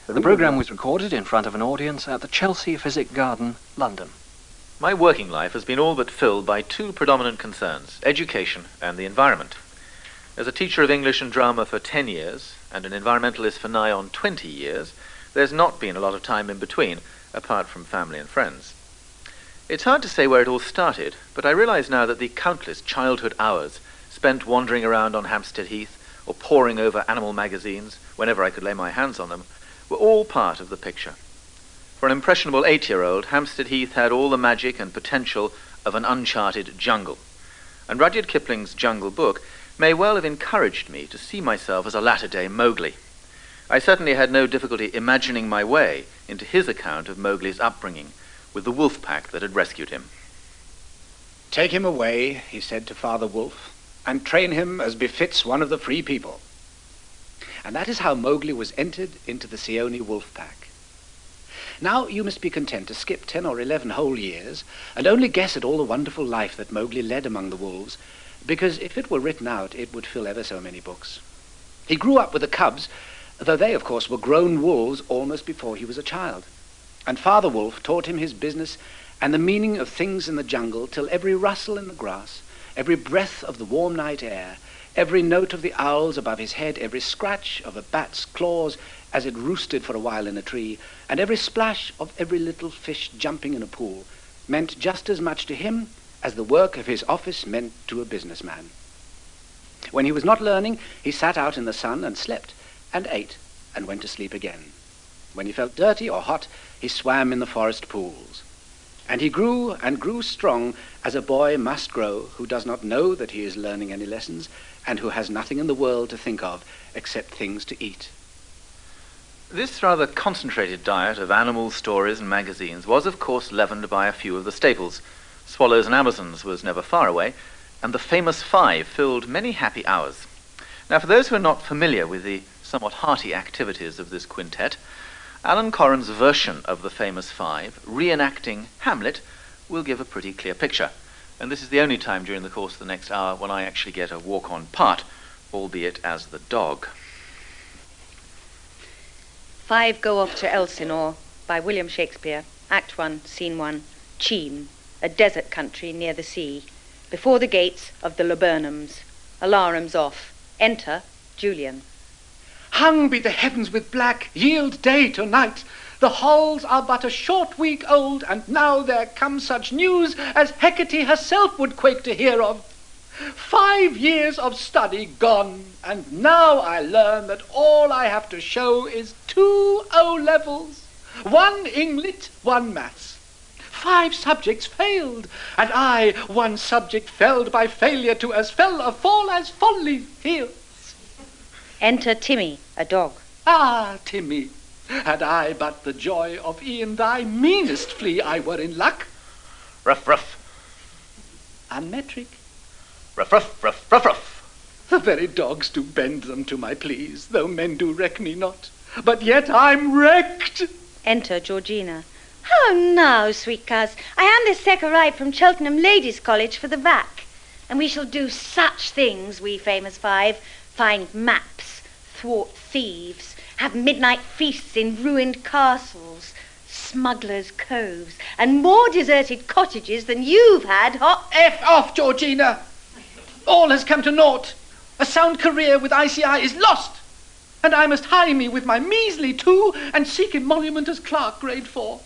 The programme was recorded in front of an audience at the Chelsea Physic Garden, London. My working life has been all but filled by two predominant concerns, education and the environment. As a teacher of English and drama for 10 years, and an environmentalist for nigh on 20 years, there's not been a lot of time in between, apart from family and friends. It's hard to say where it all started, but I realise now that the countless childhood hours spent wandering around on Hampstead Heath or poring over animal magazines whenever I could lay my hands on them were all part of the picture. For an impressionable 8-year-old, Hampstead Heath had all the magic and potential of an uncharted jungle. And Rudyard Kipling's Jungle Book may well have encouraged me to see myself as a latter-day Mowgli. I certainly had no difficulty imagining my way into his account of Mowgli's upbringing with the wolf pack that had rescued him. "Take him away," he said to Father Wolf, "and train him as befits one of the free people." And that is how Mowgli was entered into the Seoni wolf pack. Now you must be content to skip 10 or 11 whole years and only guess at all the wonderful life that Mowgli led among the wolves, because if it were written out, it would fill ever so many books. He grew up with the cubs, though they, of course, were grown wolves almost before he was a child. And Father Wolf taught him his business and the meaning of things in the jungle till every rustle in the grass, every breath of the warm night air, every note of the owls above his head, every scratch of a bat's claws as it roosted for a while in a tree, and every splash of every little fish jumping in a pool meant just as much to him as the work of his office meant to a businessman. When he was not learning, he sat out in the sun and slept and ate and went to sleep again. When he felt dirty or hot, he swam in the forest pools. And he grew and grew strong, as a boy must grow who does not know that he is learning any lessons and who has nothing in the world to think of except things to eat. This rather concentrated diet of animal stories and magazines was, of course, leavened by a few of the staples. Swallows and Amazons was never far away, and the famous five filled many happy hours. Now, for those who are not familiar with the somewhat hearty activities of this quintet, Alan Coren's version of the famous five, reenacting Hamlet, will give a pretty clear picture. And this is the only time during the course of the next hour when I actually get a walk-on part, albeit as the dog. Five Go Off to Elsinore by William Shakespeare, Act 1, Scene 1, Cheam, a desert country near the sea, before the gates of the Laburnums. Alarums off. Enter Julian. Hung be the heavens with black, yield day to night. The halls are but a short week old, and now there comes such news as Hecate herself would quake to hear of. 5 years of study gone, and now I learn that all I have to show is 2 O-levels, 1 Inglit, 1 Maths. 5 subjects failed, and I 1 subject felled by failure to as fell a fall as folly feels. Enter Timmy, a dog. Ah, Timmy, had I but the joy of e'en thy meanest flea, I were in luck. Ruff, ruff. Unmetric. Ruff, ruff, ruff, ruff, ruff. The very dogs do bend them to my pleas, though men do reck me not. But yet I'm wrecked. Enter Georgina. Oh, no, sweet coz. I am this sec arrived from Cheltenham Ladies' College for the VAC. And we shall do such things, we famous five. Find maps, thwart thieves, have midnight feasts in ruined castles, smugglers' coves, and more deserted cottages than you've had F off, Georgina! All has come to naught. A sound career with ICI is lost, and I must hie me with my measly 2 and seek emolument as clerk grade 4.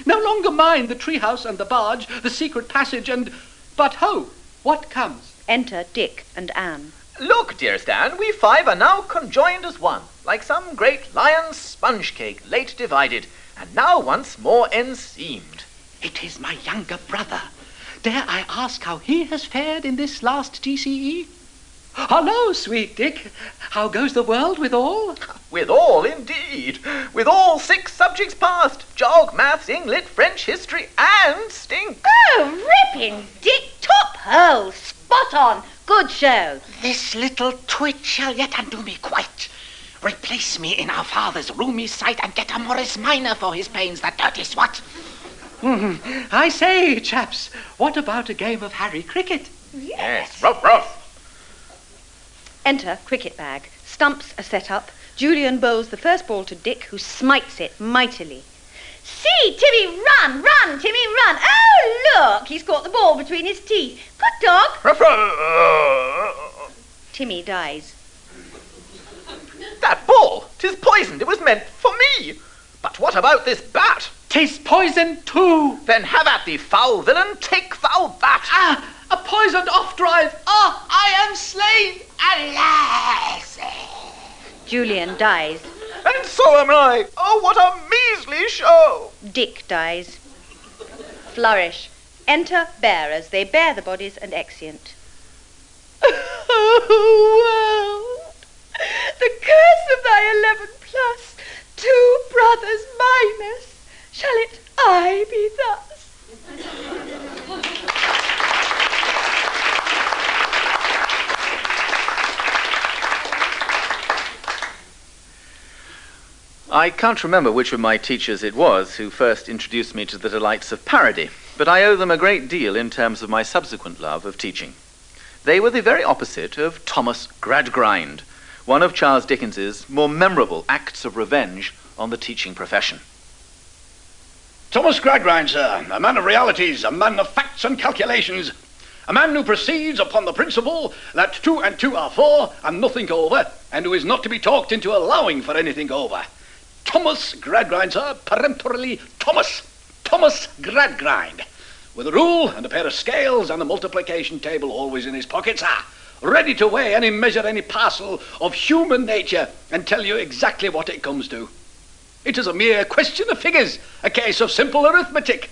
No longer mine the treehouse and the barge, the secret passage and... But ho! What comes? Enter Dick and Anne. Look, dearest Anne, we 5 are now conjoined as one, like some great lion's sponge cake late divided, and now once more enseamed. It is my younger brother. Dare I ask how he has fared in this last TCE? Hello, sweet Dick. How goes the world with all? With all, indeed. With all 6 subjects passed. Jog, maths, Inglit, French, history, and stink. Oh, ripping, Dick. Top hole. Spot on. Good show. This little twit shall yet undo me quite. Replace me in our father's roomy sight and get a Morris Minor for his pains, that dirty swat. I say, chaps, what about a game of Harry Cricket? Yes, ruff, ruff. Enter Cricket Bag, stumps are set up, Julian bowls the first ball to Dick, who smites it mightily. See, Timmy, run, run, Timmy, run. Oh, look, he's caught the ball between his teeth. Good dog. Timmy dies. That ball! 'Tis poisoned. It was meant for me. But what about this bat? 'Tis poison too. Then have at thee, foul villain. Take thou that. Ah, a poisoned off-drive. Ah, I am slain. Alas! Julian dies. And so am I. Oh, what a measly show! Dick dies. Flourish. Enter bearers. They bear the bodies and exeunt. Oh, world, the curse of thy 11 plus, 2 brothers minus, shall it aye be thus? I can't remember which of my teachers it was who first introduced me to the delights of parody, but I owe them a great deal in terms of my subsequent love of teaching. They were the very opposite of Thomas Gradgrind, one of Charles Dickens's more memorable acts of revenge on the teaching profession. Thomas Gradgrind, sir, a man of realities, a man of facts and calculations, a man who proceeds upon the principle that 2 and 2 are 4 and nothing over, and who is not to be talked into allowing for anything over. Thomas Gradgrind, sir, peremptorily Thomas Gradgrind, with a rule and a pair of scales and a multiplication table always in his pocket, sir, ready to weigh any measure, any parcel of human nature and tell you exactly what it comes to. It is a mere question of figures, a case of simple arithmetic.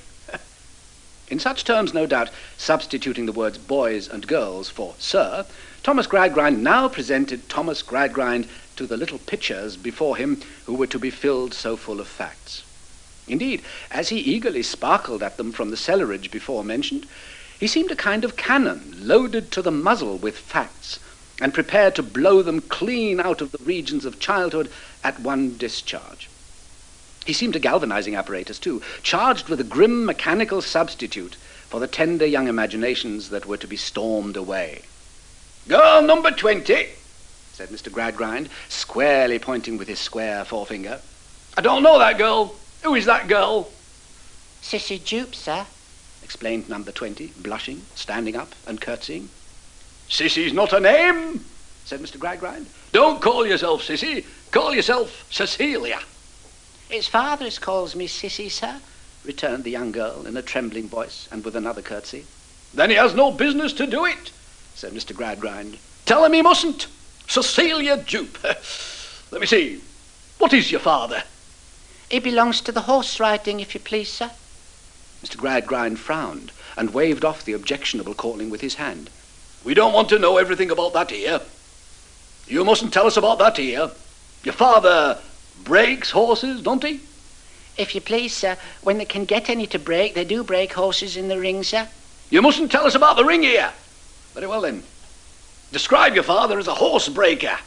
In such terms, no doubt, substituting the words boys and girls for sir, Thomas Gradgrind now presented Thomas Gradgrind to the little pitchers before him who were to be filled so full of facts. Indeed, as he eagerly sparkled at them from the cellarage before mentioned, he seemed a kind of cannon loaded to the muzzle with facts and prepared to blow them clean out of the regions of childhood at one discharge. He seemed a galvanizing apparatus, too, charged with a grim mechanical substitute for the tender young imaginations that were to be stormed away. "Girl number 20, said Mr. Gradgrind, squarely pointing with his square forefinger. "I don't know that girl. Who is that girl?" Sissy Jupe, sir. Explained number 20, blushing, standing up and curtsying. "Sissy's not a name," said Mr. Gradgrind. "Don't call yourself Sissy. Call yourself Cecilia." His father calls me Sissy, sir, returned the young girl in a trembling voice and with another curtsy. "Then he has no business to do it," said Mr. Gradgrind. "Tell him he mustn't. Cecilia Jupe. Let me see. What is your father?" He belongs to the horse riding, if you please, sir. Mr. Gradgrind frowned and waved off the objectionable calling with his hand. "We don't want to know everything about that here. You mustn't tell us about that here. Your father breaks horses, don't he?" If you please, sir, when they can get any to break, they do break horses in the ring, sir. "You mustn't tell us about the ring here." "Very well, then. Describe your father as a horse breaker."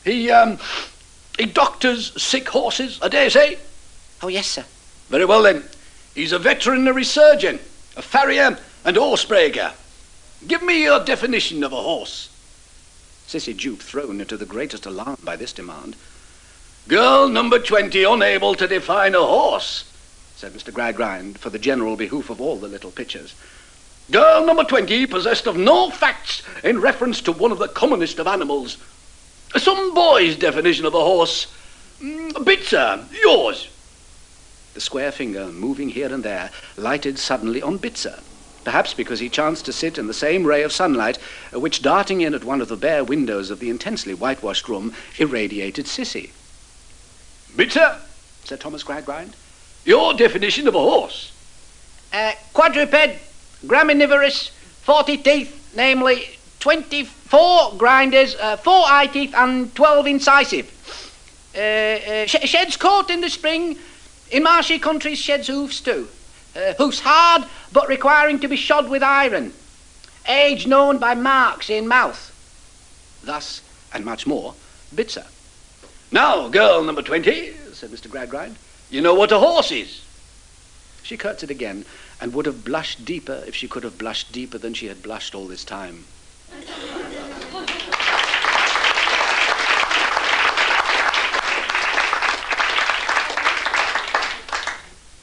He doctors sick horses, I dare say." Oh, yes, sir. "Very well, then. He's a veterinary surgeon, a farrier and horse breaker. Give me your definition of a horse." Sissy Jupe, thrown into the greatest alarm by this demand. "Girl number 20 unable to define a horse," said Mr. Gradgrind, for the general behoof of all the little pitchers. "Girl number 20 possessed of no facts in reference to one of the commonest of animals. Some boy's definition of a horse. Bitzer, yours." The square finger, moving here and there, lighted suddenly on Bitzer, perhaps because he chanced to sit in the same ray of sunlight which, darting in at one of the bare windows of the intensely whitewashed room, irradiated Sissy. "Bitzer," said Thomas Gradgrind, "your definition of a horse." Quadruped, graminivorous, 40 teeth, namely 24 grinders, 4 eye teeth and 12 incisive. Sheds coat in the spring. In marshy countries, sheds hoofs too. Hoofs hard, but requiring to be shod with iron. Age known by marks in mouth. Thus, and much more, Bitzer. "Now, girl number 20, said Mr. Gradgrind, "you know what a horse is." She curtsied again, and would have blushed deeper if she could have blushed deeper than she had blushed all this time.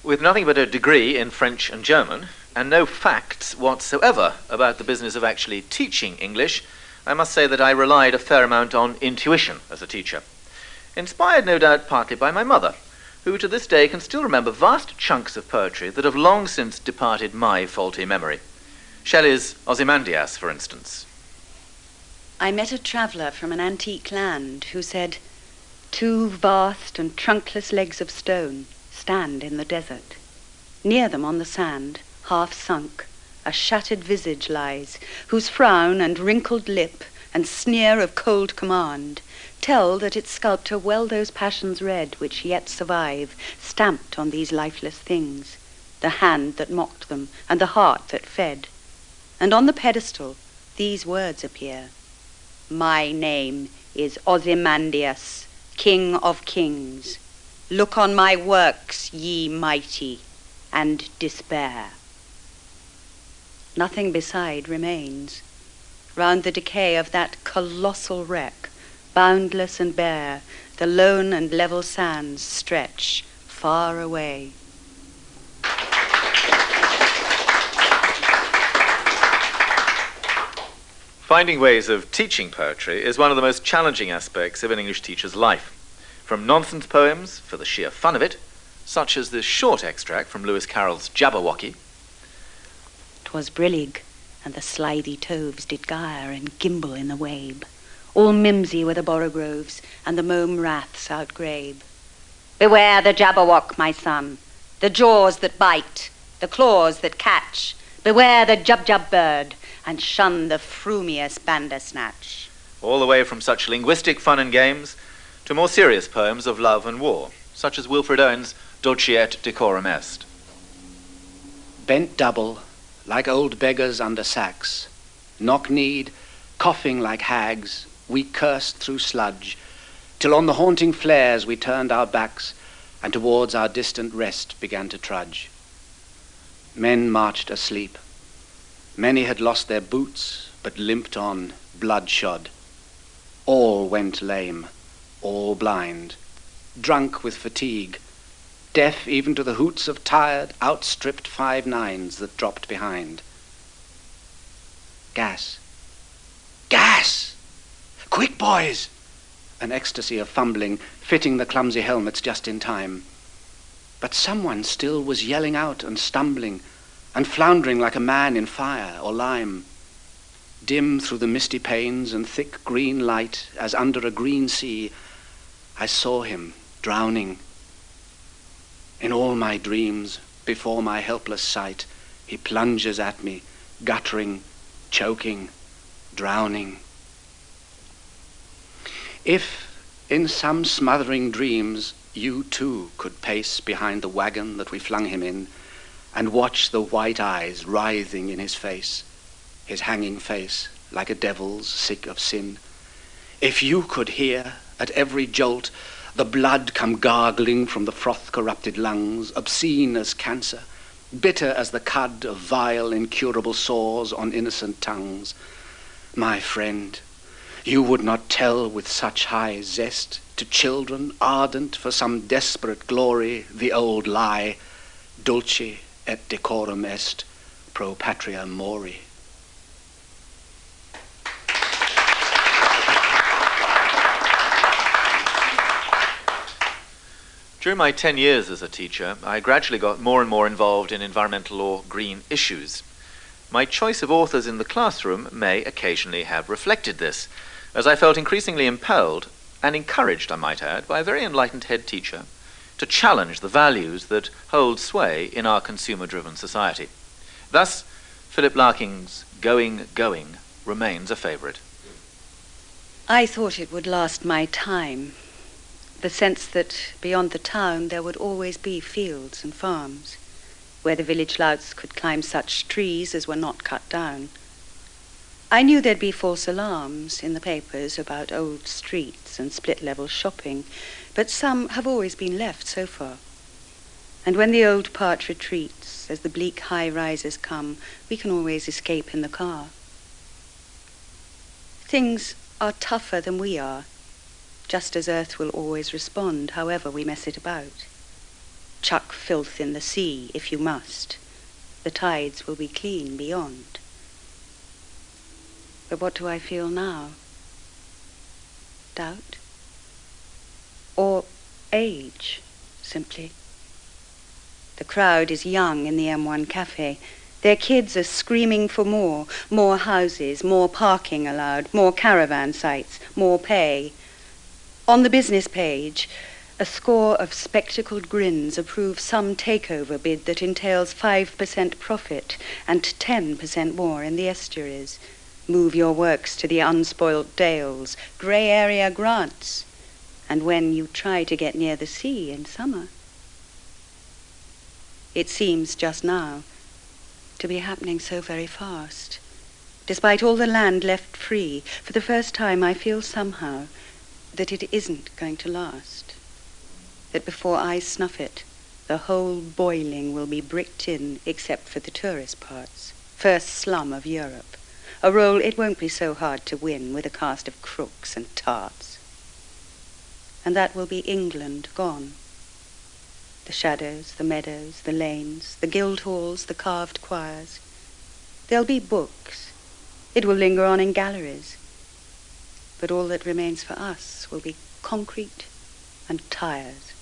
With nothing but a degree in French and German, and no facts whatsoever about the business of actually teaching English, I must say that I relied a fair amount on intuition as a teacher. Inspired, no doubt, partly by my mother, who to this day can still remember vast chunks of poetry that have long since departed my faulty memory. Shelley's Ozymandias, for instance. I met a traveller from an antique land who said, "Two vast and trunkless legs of stone stand in the desert. Near them on the sand, half sunk, a shattered visage lies, whose frown and wrinkled lip and sneer of cold command tell that its sculptor well those passions read which yet survive, stamped on these lifeless things, the hand that mocked them and the heart that fed. And on the pedestal these words appear, 'My name is Ozymandias, King of Kings. Look on my works, ye mighty, and despair.' Nothing beside remains. Round the decay of that colossal wreck, boundless and bare, the lone and level sands stretch far away." Finding ways of teaching poetry is one of the most challenging aspects of an English teacher's life. From nonsense poems, for the sheer fun of it, such as this short extract from Lewis Carroll's Jabberwocky. "'Twas brillig, and the slithy toves did gyre and gimble in the wabe. All mimsy were the borogroves, and the mome raths outgrabe. Beware the Jabberwock, my son, the jaws that bite, the claws that catch. Beware the Jubjub bird, and shun the frumious Bandersnatch." All the way from such linguistic fun and games to more serious poems of love and war, such as Wilfred Owen's Dulce et Decorum Est. Bent double, like old beggars under sacks, knock-kneed, coughing like hags, we cursed through sludge, till on the haunting flares we turned our backs, and towards our distant rest began to trudge. Men marched asleep. Many had lost their boots, but limped on, bloodshod. All went lame, all blind, drunk with fatigue, deaf even to the hoots of tired, outstripped 5-9s that dropped behind. Gas. Gas! Quick, boys! An ecstasy of fumbling, fitting the clumsy helmets just in time. But someone still was yelling out and stumbling, and floundering like a man in fire or lime. Dim through the misty panes and thick green light, as under a green sea, I saw him drowning. In all my dreams, before my helpless sight, he plunges at me, guttering, choking, drowning. If, in some smothering dreams, you too could pace behind the wagon that we flung him in, and watch the white eyes writhing in his face, his hanging face like a devil's sick of sin. If you could hear, at every jolt, the blood come gargling from the froth-corrupted lungs, obscene as cancer, bitter as the cud of vile, incurable sores on innocent tongues, my friend, you would not tell with such high zest to children ardent for some desperate glory the old lie, dulce et decorum est pro patria mori. During my 10 years as a teacher, I gradually got more and more involved in environmental or green issues. My choice of authors in the classroom may occasionally have reflected this, as I felt increasingly impelled and encouraged, I might add, by a very enlightened head teacher to challenge the values that hold sway in our consumer-driven society. Thus, Philip Larking's Going, Going remains a favourite. I thought it would last my time. The sense that beyond the town there would always be fields and farms, where the village louts could climb such trees as were not cut down. I knew there'd be false alarms in the papers about old streets and split-level shopping, but some have always been left so far. And when the old part retreats, as the bleak high-rises come, we can always escape in the car. Things are tougher than we are, just as Earth will always respond, however we mess it about. chuck filth in the sea if you must. The tides will be clean beyond. But what do I feel now? Doubt? Or age, simply? The crowd is young in the M1 cafe. Their kids are screaming for more houses, more parking allowed, more caravan sites, more pay. On the business page, a score of spectacled grins approve some takeover bid that entails 5% profit and 10% more in the estuaries. Move your works to the unspoilt dales, grey area grants. And when you try to get near the sea in summer, it seems just now to be happening so very fast. Despite all the land left free, for the first time I feel somehow that it isn't going to last. That before I snuff it, the whole boiling will be bricked in except for the tourist parts. First slum of Europe. A role it won't be so hard to win with a cast of crooks and tarts. And that will be England gone. The shadows, the meadows, the lanes, the guild halls, the carved choirs. There'll be books. It will linger on in galleries. But all that remains for us will be concrete and tires.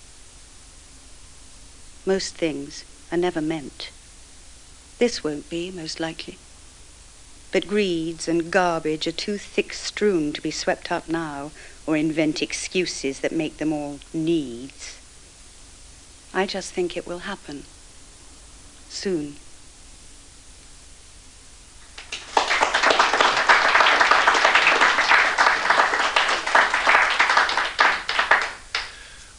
Most things are never meant. This won't be, most likely. But greeds and garbage are too thick strewn to be swept up now, or invent excuses that make them all needs. I just think it will happen. Soon.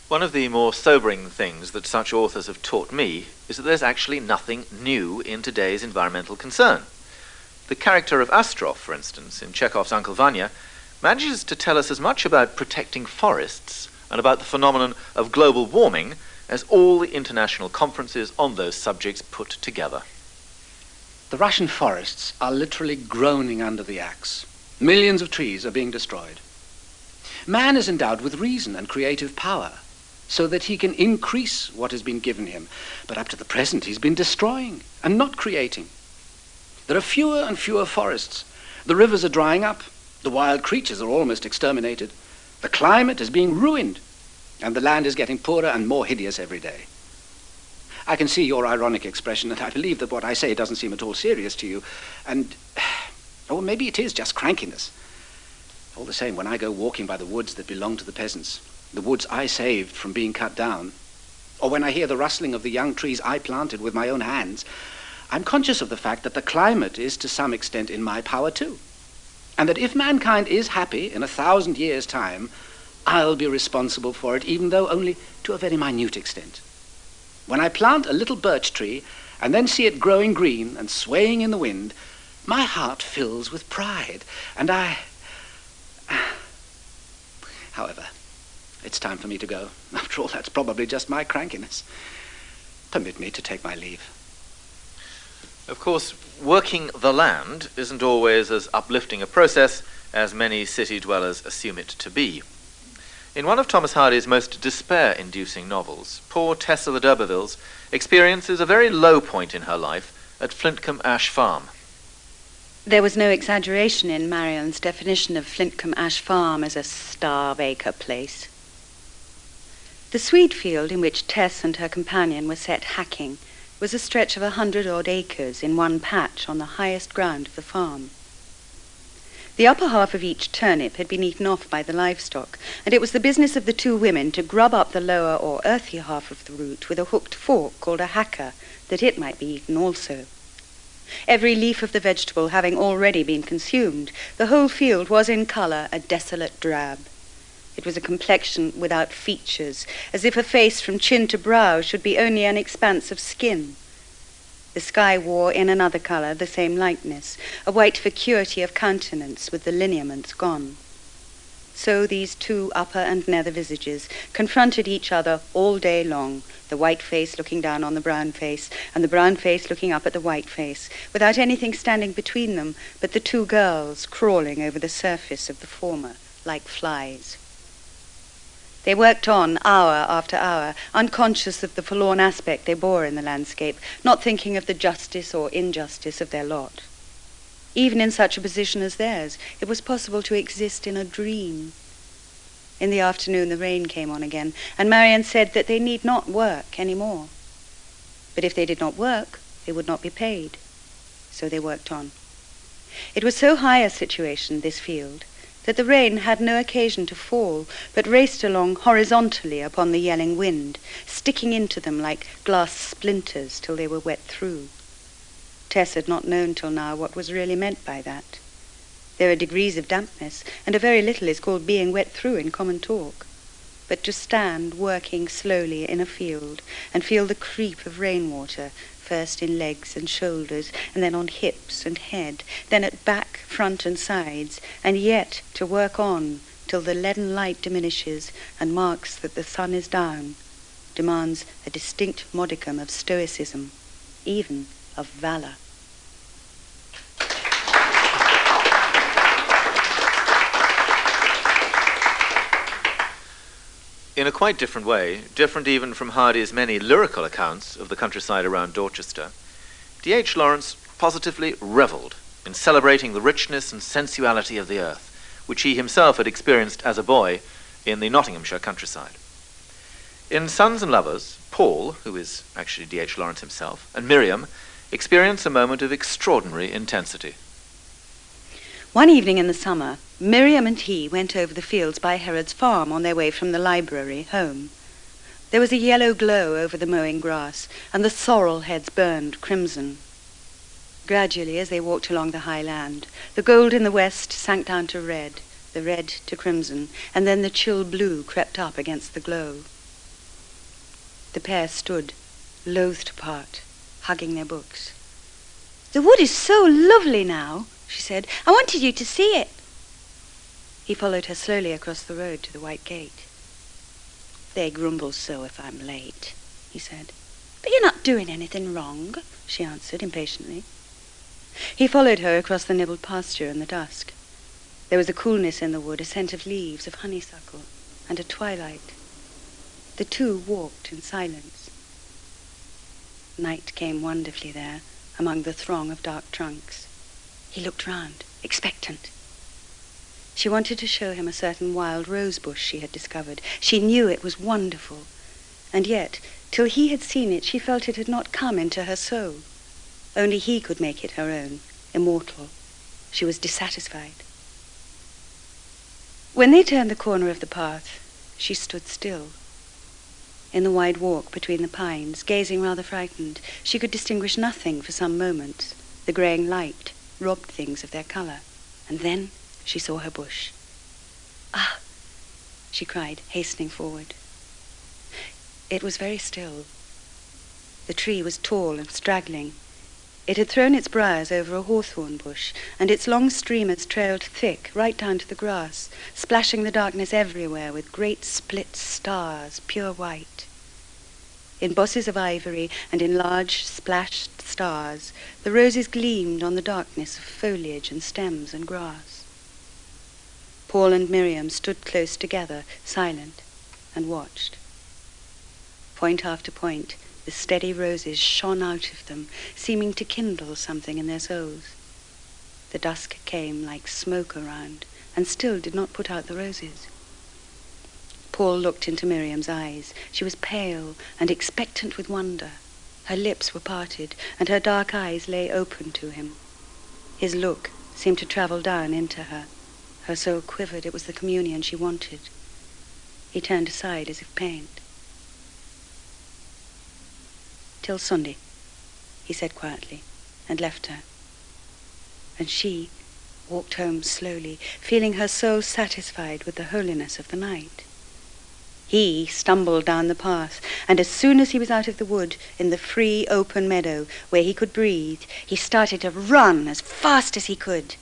One of the more sobering things that such authors have taught me is that there's actually nothing new in today's environmental concern. The character of Astrov, for instance, in Chekhov's Uncle Vanya, manages to tell us as much about protecting forests and about the phenomenon of global warming as all the international conferences on those subjects put together. The Russian forests are literally groaning under the axe. Millions of trees are being destroyed. Man is endowed with reason and creative power so that he can increase what has been given him. But up to the present, he's been destroying and not creating. There are fewer and fewer forests. The rivers are drying up. The wild creatures are almost exterminated. The climate is being ruined. And the land is getting poorer and more hideous every day. I can see your ironic expression, and I believe that what I say doesn't seem at all serious to you. And, or maybe it is just crankiness. All the same, when I go walking by the woods that belong to the peasants, the woods I saved from being cut down, or when I hear the rustling of the young trees I planted with my own hands, I'm conscious of the fact that the climate is to some extent in my power too. And that if mankind is happy in 1,000 years' time, I'll be responsible for it, even though only to a very minute extent. When I plant a little birch tree and then see it growing green and swaying in the wind, my heart fills with pride, and However, it's time for me to go. After all, that's probably just my crankiness. Permit me to take my leave. Of course, working the land isn't always as uplifting a process as many city dwellers assume it to be. In one of Thomas Hardy's most despair-inducing novels, poor Tessa the d'Urbervilles experiences a very low point in her life at Flintcombe Ash Farm. There was no exaggeration in Marion's definition of Flintcombe Ash Farm as a starve-acre place. The swede field in which Tess and her companion were set hacking was a stretch of 100-odd acres in one patch on the highest ground of the farm. The upper half of each turnip had been eaten off by the livestock, and it was the business of the two women to grub up the lower or earthy half of the root with a hooked fork called a hacker, that it might be eaten also. Every leaf of the vegetable having already been consumed, the whole field was in colour a desolate drab. It was a complexion without features, as if a face from chin to brow should be only an expanse of skin. The sky wore in another colour the same likeness, a white vacuity of countenance with the lineaments gone. So these two upper and nether visages confronted each other all day long, the white face looking down on the brown face, and the brown face looking up at the white face, without anything standing between them but the two girls crawling over the surface of the former like flies. They worked on hour after hour, unconscious of the forlorn aspect they bore in the landscape, not thinking of the justice or injustice of their lot. Even in such a position as theirs, it was possible to exist in a dream. In the afternoon the rain came on again, and Marian said that they need not work any more. But if they did not work, they would not be paid. So they worked on. It was so high a situation, this field, that the rain had no occasion to fall, but raced along horizontally upon the yelling wind, sticking into them like glass splinters till they were wet through. Tess had not known till now what was really meant by that. There are degrees of dampness, and a very little is called being wet through in common talk. But to stand working slowly in a field and feel the creep of rainwater, first in legs and shoulders, and then on hips and head, then at back, front and sides, and yet to work on till the leaden light diminishes and marks that the sun is down, demands a distinct modicum of stoicism, even of valor. In a quite different way, different even from Hardy's many lyrical accounts of the countryside around Dorchester, D.H. Lawrence positively revelled in celebrating the richness and sensuality of the earth, which he himself had experienced as a boy in the Nottinghamshire countryside. In Sons and Lovers, Paul, who is actually D.H. Lawrence himself, and Miriam experience a moment of extraordinary intensity. One evening in the summer, Miriam and he went over the fields by Herod's farm on their way from the library home. There was a yellow glow over the mowing grass, and the sorrel heads burned crimson. Gradually, as they walked along the high land, the gold in the west sank down to red, the red to crimson, and then the chill blue crept up against the glow. The pair stood, loathed apart, hugging their books. "The wood is so lovely now," she said. "I wanted you to see it." He followed her slowly across the road to the white gate. "They grumble so if I'm late," he said. "But you're not doing anything wrong," she answered impatiently. He followed her across the nibbled pasture in the dusk. There was a coolness in the wood, a scent of leaves, of honeysuckle, and a twilight. The two walked in silence. Night came wonderfully there, among the throng of dark trunks. He looked round, expectant. She wanted to show him a certain wild rose bush she had discovered. She knew it was wonderful, and yet, till he had seen it, she felt it had not come into her soul. Only he could make it her own, immortal. She was dissatisfied. When they turned the corner of the path, she stood still. In the wide walk between the pines, gazing rather frightened, she could distinguish nothing for some moments. The greying light robbed things of their colour, and then she saw her bush. "Ah!" she cried, hastening forward. It was very still. The tree was tall and straggling. It had thrown its briars over a hawthorn bush, and its long streamers trailed thick right down to the grass, splashing the darkness everywhere with great split stars, pure white. In bosses of ivory and in large splashed stars, the roses gleamed on the darkness of foliage and stems and grass. Paul and Miriam stood close together, silent, and watched. Point after point, the steady roses shone out of them, seeming to kindle something in their souls. The dusk came like smoke around, and still did not put out the roses. Paul looked into Miriam's eyes. She was pale and expectant with wonder. Her lips were parted, and her dark eyes lay open to him. His look seemed to travel down into her. Her soul quivered. It was the communion she wanted. He turned aside as if pained. "Till Sunday," he said quietly, and left her. And she walked home slowly, feeling her soul satisfied with the holiness of the night. He stumbled down the path, and as soon as he was out of the wood, in the free, open meadow, where he could breathe, he started to run as fast as he could.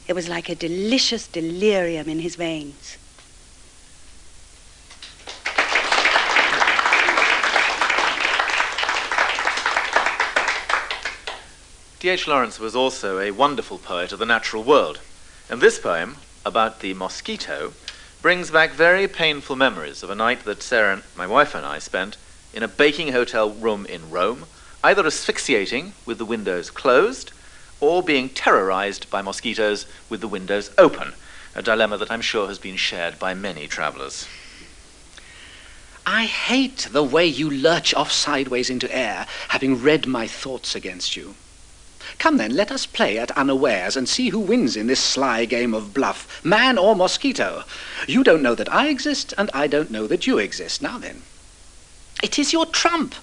It was like a delicious delirium in his veins. D.H. Lawrence was also a wonderful poet of the natural world, and this poem, about the mosquito, brings back very painful memories of a night that Sarah, my wife, and I spent in a baking hotel room in Rome, either asphyxiating with the windows closed or being terrorized by mosquitoes with the windows open, a dilemma that I'm sure has been shared by many travelers. I hate the way you lurch off sideways into air, having read my thoughts against you. Come then, let us play at unawares and see who wins in this sly game of bluff, man or mosquito. You don't know that I exist, and I don't know that you exist. Now then. It is your trump.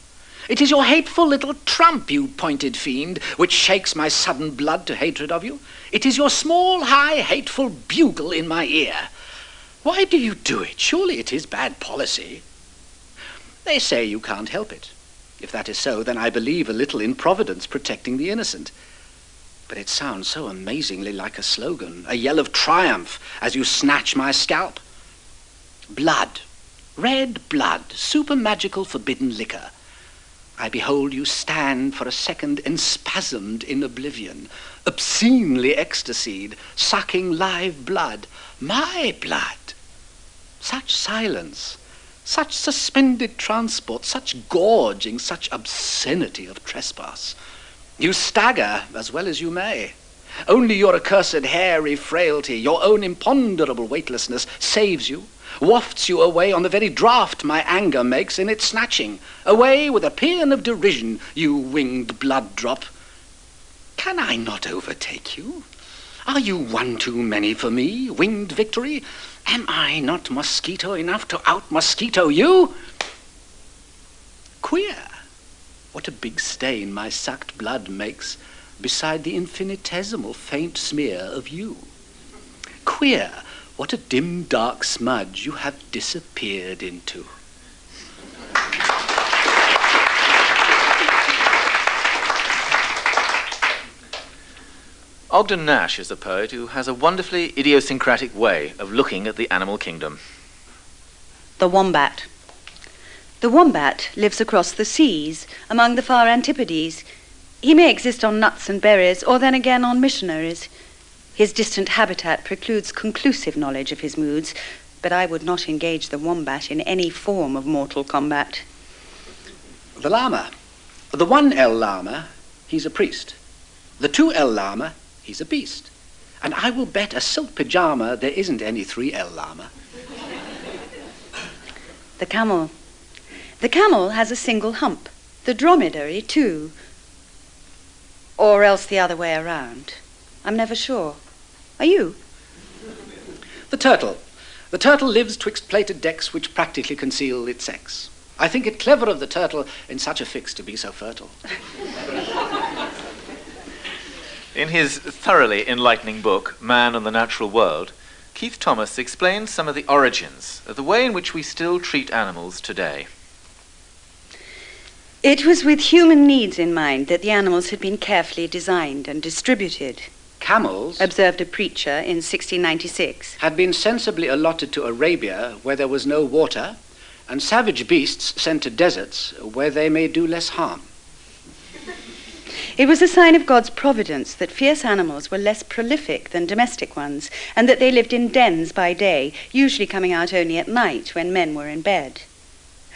It is your hateful little trump, you pointed fiend, which shakes my sudden blood to hatred of you. It is your small, high, hateful bugle in my ear. Why do you do it? Surely it is bad policy. They say you can't help it. If that is so, then I believe a little in Providence protecting the innocent. But it sounds so amazingly like a slogan, a yell of triumph as you snatch my scalp. Blood, red blood, super-magical forbidden liquor. I behold you stand for a second enspasmed in oblivion, obscenely ecstasied, sucking live blood, my blood. Such silence, such suspended transport, such gorging, such obscenity of trespass. You stagger as well as you may. Only your accursed hairy frailty, your own imponderable weightlessness saves you, wafts you away on the very draught my anger makes in its snatching, away with a paean of derision, you winged blood drop. Can I not overtake you? Are you one too many for me, winged victory? Am I not mosquito enough to out-mosquito you? Queer, what a big stain my sucked blood makes beside the infinitesimal faint smear of you. Queer, what a dim dark smudge you have disappeared into. Ogden Nash is a poet who has a wonderfully idiosyncratic way of looking at the animal kingdom. The wombat. The wombat lives across the seas, among the far antipodes. He may exist on nuts and berries, or then again on missionaries. His distant habitat precludes conclusive knowledge of his moods, but I would not engage the wombat in any form of mortal combat. The llama. The 1L llama, he's a priest. The 2L llama, he's a beast. And I will bet a silk pyjama there isn't any 3L llama. The camel. The camel has a single hump. The dromedary, too. Or else the other way around. I'm never sure. Are you? The turtle. The turtle lives twixt plated decks which practically conceal its sex. I think it clever of the turtle in such a fix to be so fertile. In his thoroughly enlightening book, Man and the Natural World, Keith Thomas explains some of the origins of the way in which we still treat animals today. It was with human needs in mind that the animals had been carefully designed and distributed. Camels, Observed a preacher in 1696. had been sensibly allotted to Arabia where there was no water, and savage beasts sent to deserts where they may do less harm. It was a sign of God's providence that fierce animals were less prolific than domestic ones, and that they lived in dens by day, usually coming out only at night when men were in bed.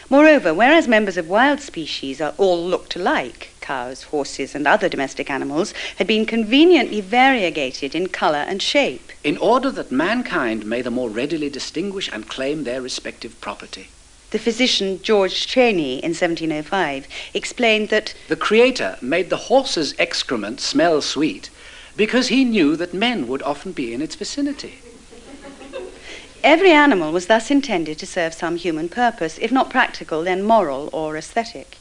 Moreover, whereas members of wild species are all looked alike, cows, horses, and other domestic animals had been conveniently variegated in colour and shape, in order that mankind may the more readily distinguish and claim their respective property. The physician George Cheney in 1705 explained that The Creator made the horse's excrement smell sweet because he knew that men would often be in its vicinity. every animal was thus intended to serve some human purpose, if not practical, then moral or aesthetic.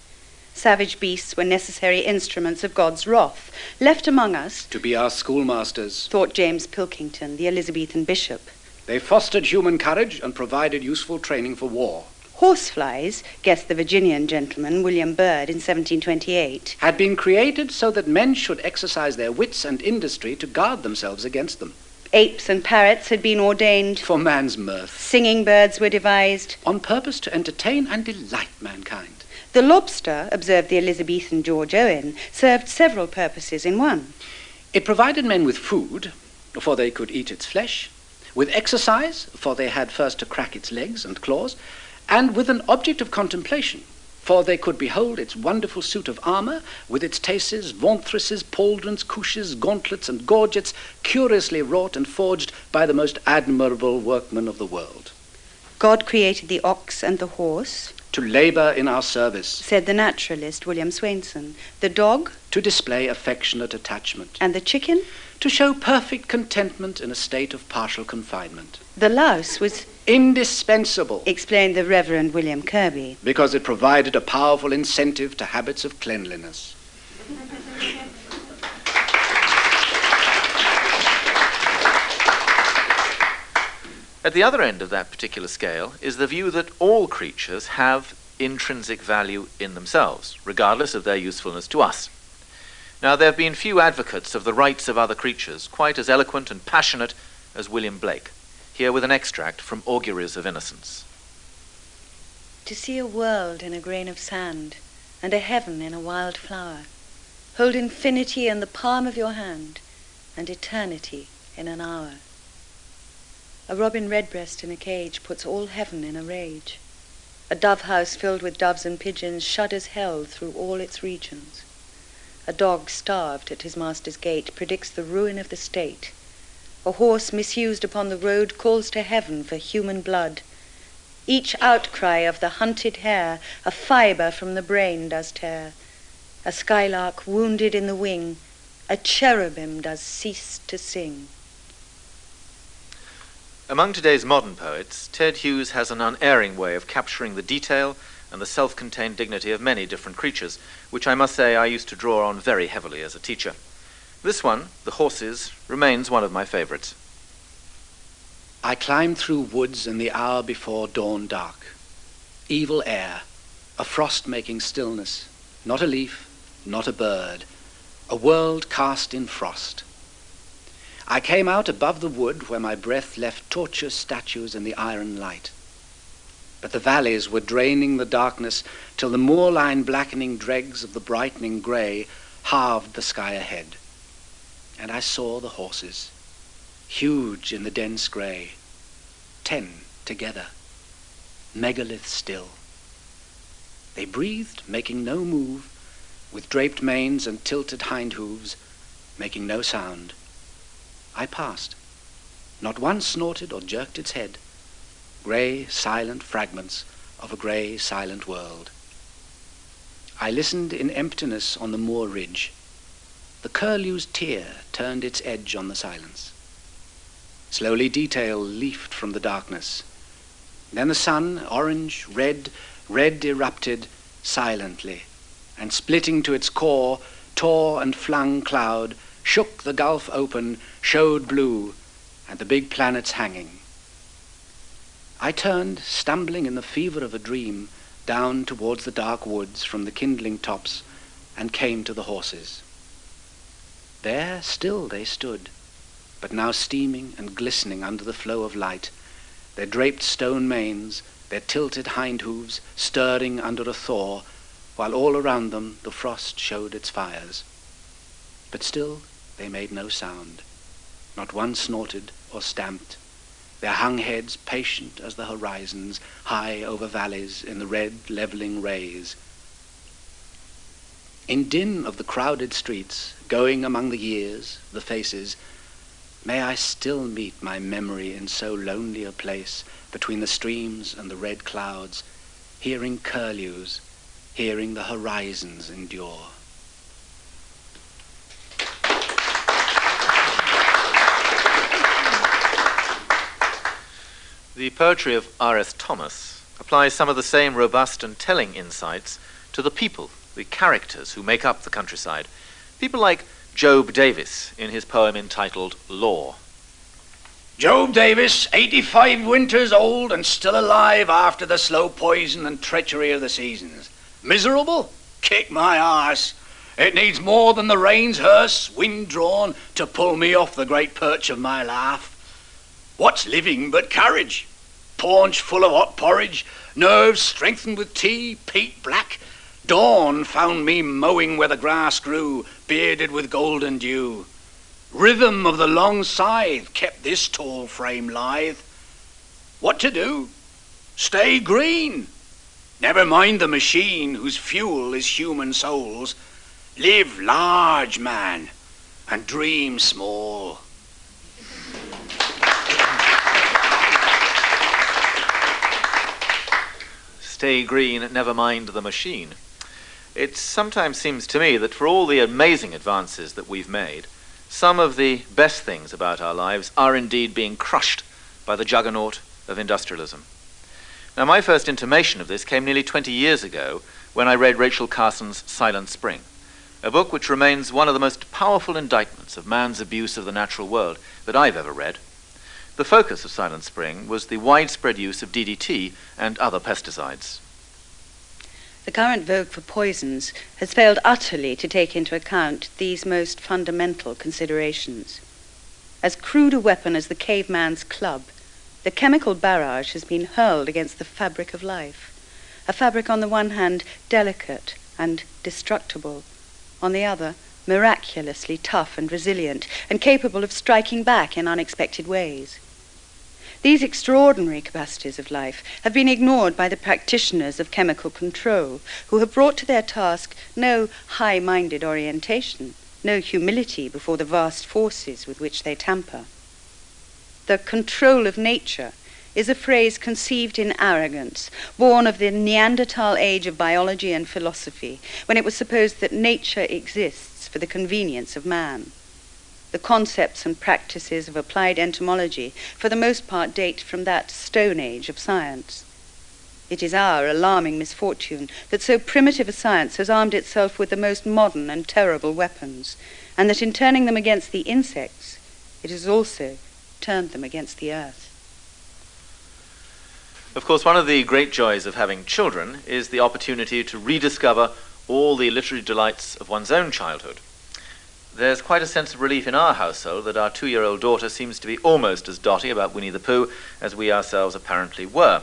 Savage beasts were necessary instruments of God's wrath, left among us, To be our schoolmasters. thought James Pilkington, the Elizabethan bishop. They fostered human courage and provided useful training for war. Horseflies, guessed the Virginian gentleman William Byrd in 1728. Had been created so that men should exercise their wits and industry to guard themselves against them. Apes and parrots had been ordained. For man's mirth. Singing birds were devised. On purpose to entertain and delight mankind. The lobster, observed the Elizabethan George Owen, served several purposes in one. It provided men with food, for they could eat its flesh, with exercise, for they had first to crack its legs and claws, and with an object of contemplation, for they could behold its wonderful suit of armour, with its taces, vauntresses, pauldrons, couches, gauntlets, and gorgets, curiously wrought and forged by the most admirable workmen of the world. God created the ox and the horse, To labour in our service, said the naturalist William Swainson. The dog to display affectionate attachment, and the chicken. to show perfect contentment in a state of partial confinement. The louse was, Indispensable, explained the Reverend William Kirby. because it provided a powerful incentive to habits of cleanliness. At the other end of that particular scale is the view that all creatures have intrinsic value in themselves, regardless of their usefulness to us. Now, there have been few advocates of the rights of other creatures quite as eloquent and passionate as William Blake, here with an extract from Auguries of Innocence. To see a world in a grain of sand, and a heaven in a wild flower. Hold infinity in the palm of your hand, and eternity in an hour. A robin redbreast in a cage puts all heaven in a rage. A dove house filled with doves and pigeons shudders hell through all its regions. A dog starved at his master's gate predicts the ruin of the state. A horse misused upon the road calls to heaven for human blood. Each outcry of the hunted hare a fibre from the brain does tear. A skylark wounded in the wing, a cherubim does cease to sing. Among today's modern poets, Ted Hughes has an unerring way of capturing the detail and the self-contained dignity of many different creatures, which I must say I used to draw on very heavily as a teacher. This one, The Horses, remains one of my favourites. I climbed through woods in the hour before dawn dark. Evil air, a frost-making stillness, not a leaf, not a bird, a world cast in frost. I came out above the wood where my breath left tortuous statues in the iron light. But the valleys were draining the darkness till the moorline blackening dregs of the brightening grey halved the sky ahead. And I saw the horses, huge in the dense grey, 10 together, megalith still. They breathed, making no move, with draped manes and tilted hind hooves, making no sound. I passed. Not one snorted or jerked its head. Grey, silent fragments of a grey, silent world. I listened in emptiness on the moor ridge. The curlew's tear turned its edge on the silence. Slowly detail leafed from the darkness. Then the sun, orange, red erupted silently, and splitting to its core, tore and flung cloud, shook the gulf open, showed blue, and the big planets hanging. I turned, stumbling in the fever of a dream, down towards the dark woods from the kindling tops, and came to the horses. There still they stood, but now steaming and glistening under the flow of light, their draped stone manes, their tilted hind hooves stirring under a thaw, while all around them the frost showed its fires. But still they made no sound. Not one snorted or stamped, their hung heads patient as the horizons, high over valleys in the red levelling rays. In din of the crowded streets, going among the years, the faces, may I still meet my memory in so lonely a place, between the streams and the red clouds, hearing curlews, hearing the horizons endure. The poetry of R.S. Thomas applies some of the same robust and telling insights to the people, the characters who make up the countryside. People like Job Davis in his poem entitled Law. Job Davis, 85 winters old and still alive after the slow poison and treachery of the seasons. Miserable? Kick my arse. It needs more than the rain's hearse, wind-drawn, to pull me off the great perch of my laugh. What's living but courage? Paunch full of hot porridge, nerves strengthened with tea, peat black. Dawn found me mowing where the grass grew, bearded with golden dew. Rhythm of the long scythe kept this tall frame lithe. What to do? Stay green. Never mind the machine whose fuel is human souls. Live large, man, and dream small. Stay green, never mind the machine. It sometimes seems to me that for all the amazing advances that we've made, some of the best things about our lives are indeed being crushed by the juggernaut of industrialism. Now, my first intimation of this came nearly 20 years ago when I read Rachel Carson's Silent Spring, a book which remains one of the most powerful indictments of man's abuse of the natural world that I've ever read. The focus of Silent Spring was the widespread use of DDT and other pesticides. The current vogue for poisons has failed utterly to take into account these most fundamental considerations. As crude a weapon as the caveman's club, the chemical barrage has been hurled against the fabric of life. A fabric on the one hand delicate and destructible, on the other miraculously tough and resilient, and capable of striking back in unexpected ways. These extraordinary capacities of life have been ignored by the practitioners of chemical control, who have brought to their task no high-minded orientation, no humility before the vast forces with which they tamper. The control of nature is a phrase conceived in arrogance, born of the Neanderthal age of biology and philosophy, when it was supposed that nature exists for the convenience of man. The concepts and practices of applied entomology, for the most part, date from that Stone Age of science. It is our alarming misfortune that so primitive a science has armed itself with the most modern and terrible weapons, and that in turning them against the insects, it has also turned them against the earth. Of course, one of the great joys of having children is the opportunity to rediscover all the literary delights of one's own childhood. There's quite a sense of relief in our household that our 2-year-old daughter seems to be almost as dotty about Winnie the Pooh as we ourselves apparently were.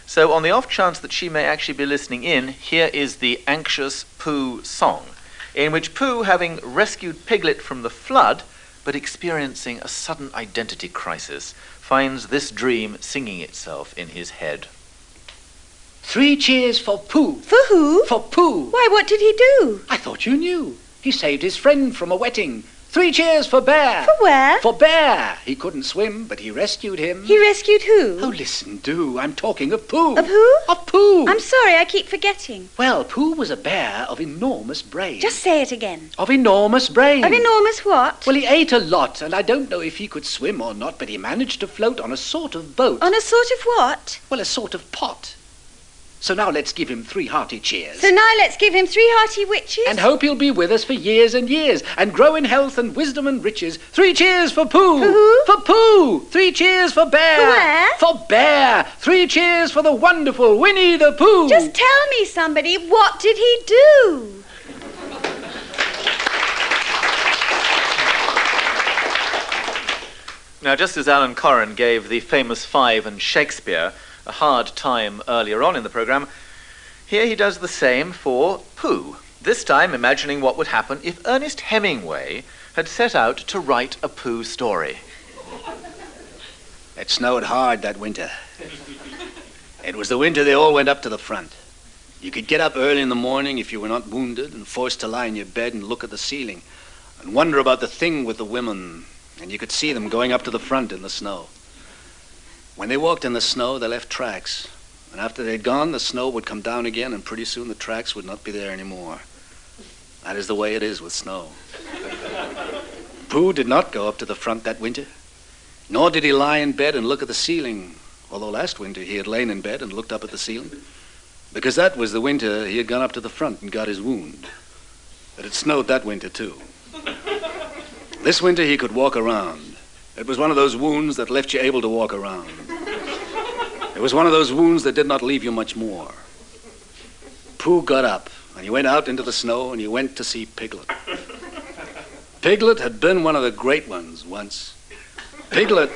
So on the off chance that she may actually be listening in, here is the Anxious Pooh song, in which Pooh, having rescued Piglet from the flood, but experiencing a sudden identity crisis, finds this dream singing itself in his head. 3 cheers for Pooh. For who? For Pooh. Why, what did he do? I thought you knew. He saved his friend from a wetting. 3 cheers for Bear. For where? For Bear. He couldn't swim, but he rescued him. He rescued who? Oh, listen, do. I'm talking of Pooh. Of who? Of Pooh. I'm sorry, I keep forgetting. Well, Pooh was a bear of enormous brain. Just say it again. Of enormous brain. Of enormous what? Well, he ate a lot, and I don't know if he could swim or not, but he managed to float on a sort of boat. On a sort of what? Well, a sort of pot. So now let's give him 3 hearty cheers. So now let's give him 3 hearty witches. And hope he'll be with us for years and years, and grow in health and wisdom and riches. 3 cheers for Pooh. For who? For Pooh. 3 cheers for Bear. For where? For Bear. 3 cheers for the wonderful Winnie the Pooh. Just tell me, somebody, what did he do? Now, just as Alan Corrin gave the famous 5 and Shakespeare a hard time earlier on in the programme, here he does the same for Pooh, this time imagining what would happen if Ernest Hemingway had set out to write a Pooh story. It snowed hard that winter. It was the winter they all went up to the front. You could get up early in the morning if you were not wounded and forced to lie in your bed and look at the ceiling and wonder about the thing with the women, and you could see them going up to the front in the snow. When they walked in the snow, they left tracks. And after they'd gone, the snow would come down again, and pretty soon the tracks would not be there anymore. That is the way it is with snow. Pooh did not go up to the front that winter, nor did he lie in bed and look at the ceiling, although last winter he had lain in bed and looked up at the ceiling, because that was the winter he had gone up to the front and got his wound. But it snowed that winter, too. This winter he could walk around. It was one of those wounds that left you able to walk around. It was one of those wounds that did not leave you much more. Pooh got up, and he went out into the snow, and he went to see Piglet. Piglet had been one of the great ones once. Piglet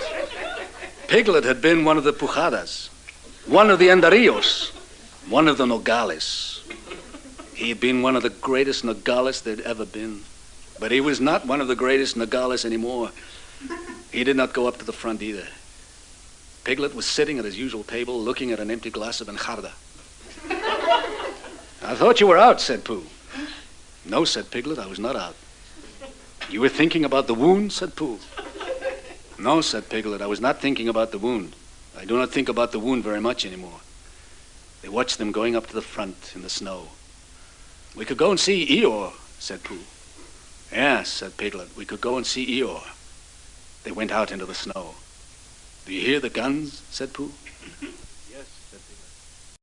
had been one of the Pujadas, one of the Andarillos, one of the Nogales. He had been one of the greatest Nogales there'd ever been. But he was not one of the greatest Nogales anymore. He did not go up to the front either. Piglet was sitting at his usual table, looking at an empty glass of enjarda. I thought you were out, said Pooh. No, said Piglet, I was not out. You were thinking about the wound, said Pooh. No, said Piglet, I was not thinking about the wound. I do not think about the wound very much anymore. They watched them going up to the front in the snow. We could go and see Eeyore, said Pooh. Yes, said Piglet, we could go and see Eeyore. They went out into the snow. Do you hear the guns, said Pooh.